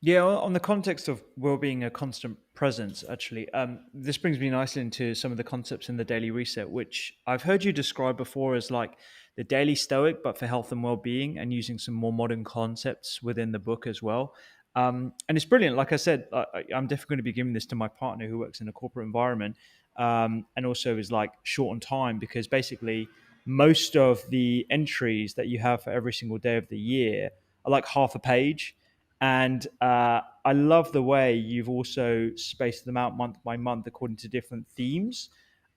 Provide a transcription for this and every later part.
Yeah, on the context of well-being a constant presence, actually, this brings me nicely into some of the concepts in the Daily Reset, which I've heard you describe before as like the Daily Stoic, but for health and well-being, and using some more modern concepts within the book as well. And it's brilliant. Like I said, I'm definitely going to be giving this to my partner who works in a corporate environment, and also is like short on time because basically most of the entries that you have for every single day of the year are like half a page and I love the way you've also spaced them out month by month according to different themes.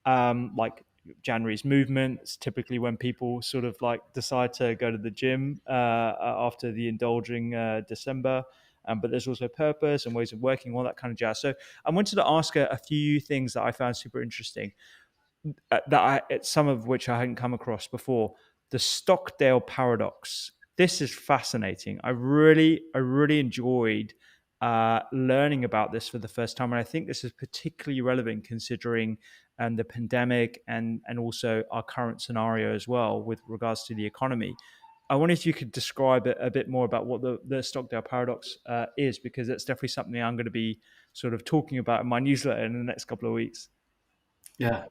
Like January's movement, it's typically when people sort of like decide to go to the gym after the indulging December. But there's also purpose and ways of working, all that kind of jazz. So I wanted to ask a few things that I found super interesting some of which I hadn't come across before. The Stockdale Paradox. This is fascinating. I really enjoyed learning about this for the first time, and I think this is particularly relevant considering the pandemic and also our current scenario as well with regards to the economy. I wonder if you could describe a bit more about what the Stockdale Paradox is, because it's definitely something I'm going to be sort of talking about in my newsletter in the next couple of weeks. Yeah.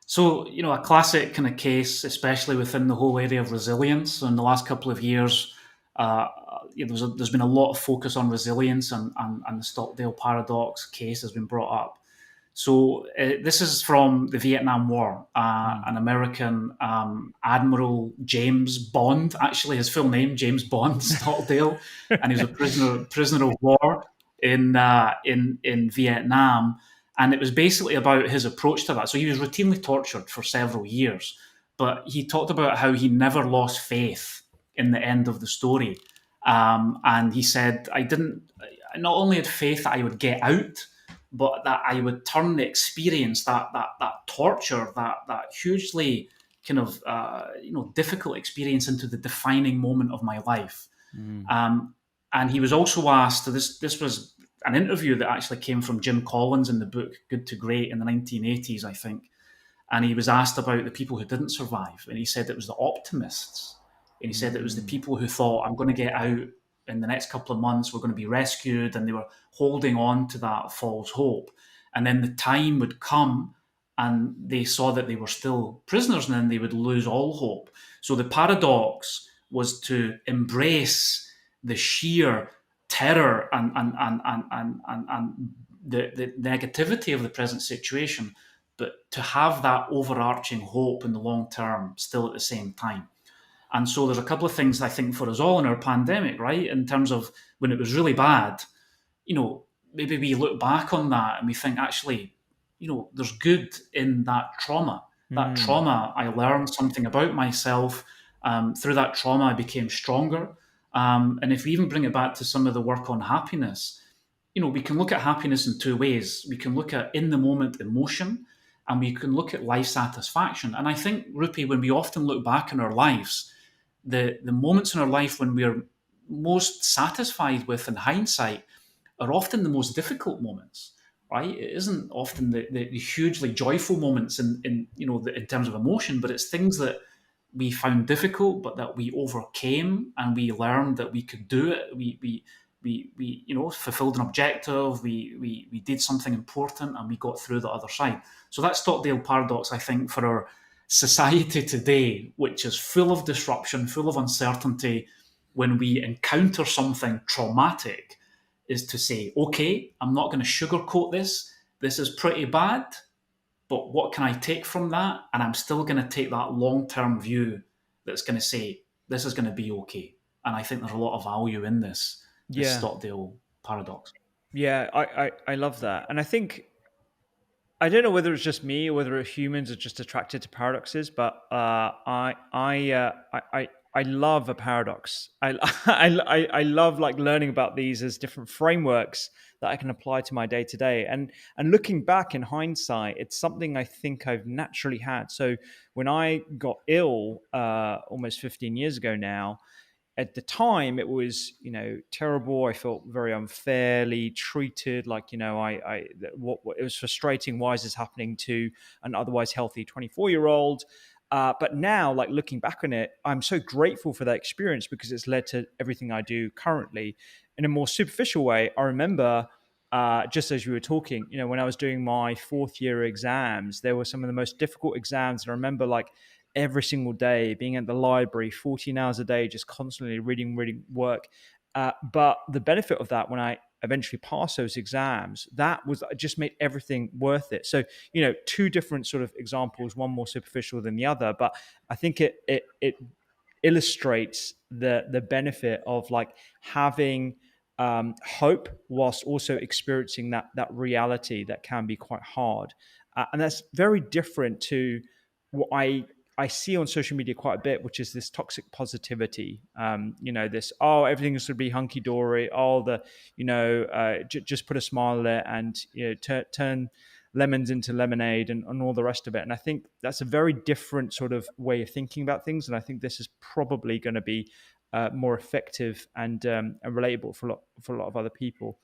So, a classic kind of case, especially within the whole area of resilience. So in the last couple of years, there's been a lot of focus on resilience, and the Stockdale Paradox case has been brought up. So this is from the Vietnam War. Mm. An American Admiral James Bond, actually his full name James Bond Stockdale, and he was a prisoner of war in Vietnam. And it was basically about his approach to that. So he was routinely tortured for several years, but he talked about how he never lost faith in the end of the story. And he said, I not only had faith that I would get out, but that I would turn the experience, that torture, that hugely kind of difficult experience, into the defining moment of my life. Mm. Um, and he was also asked. This was an interview that actually came from Jim Collins in the book Good to Great in the 1980s, I think. And he was asked about the people who didn't survive, and he said it was the optimists. And he said it was the Mm. people who thought, I'm going to get out in the next couple of months, we're going to be rescued, and they were holding on to that false hope. And then the time would come and they saw that they were still prisoners, and then they would lose all hope. So the paradox was to embrace the sheer terror and the negativity of the present situation, but to have that overarching hope in the long term still at the same time. And so there's a couple of things I think for us all in our pandemic, right? In terms of when it was really bad, maybe we look back on that and we think, actually, there's good in that trauma. That Mm. trauma, I learned something about myself. Through that trauma, I became stronger. And if we even bring it back to some of the work on happiness, we can look at happiness in two ways. We can look at in the moment emotion, and we can look at life satisfaction. And I think, Rupy, when we often look back in our lives, the moments in our life when we're most satisfied with in hindsight are often the most difficult moments, right? It isn't often the hugely joyful moments in terms of emotion, but it's things that we found difficult, but that we overcame, and we learned that we could do it. We fulfilled an objective. We did something important, and we got through the other side. So that Stockdale paradox, I think, for our society today, which is full of disruption, full of uncertainty, when we encounter something traumatic, is to say, okay, I'm not going to sugarcoat this. This is pretty bad, but what can I take from that? And I'm still going to take that long term view that's going to say, this is going to be okay. And I think there's a lot of value in this Yeah, Stockdale paradox. yeah, I love that, and I think I don't know whether it's just me or whether humans are just attracted to paradoxes, but I love a paradox. I love like learning about these as different frameworks that I can apply to my day to day. And looking back in hindsight, it's something I think I've naturally had. So when I got ill almost 15 years ago now, at the time it was terrible. I felt very unfairly treated, like what it was frustrating. Why is this happening to an otherwise healthy 24-year-old? But now, like looking back on it, I'm so grateful for that experience because it's led to everything I do currently. in a more superficial way, I remember, just as you were talking, when I was doing my fourth year exams, there were some of the most difficult exams. And I remember like every single day being at the library, 14 hours a day, just constantly reading work. But the benefit of that, when I eventually passed those exams, that was, it just made everything worth it. So, two different sort of examples, one more superficial than the other, but I think it illustrates the benefit of like having hope whilst also experiencing that reality that can be quite hard, and that's very different to what I see on social media quite a bit, which is this toxic positivity. This, oh, everything's going to be hunky dory. Oh, just put a smile there, and turn lemons into lemonade, and all the rest of it. And I think that's a very different sort of way of thinking about things. And I think this is probably going to be more effective and relatable for a lot of other people.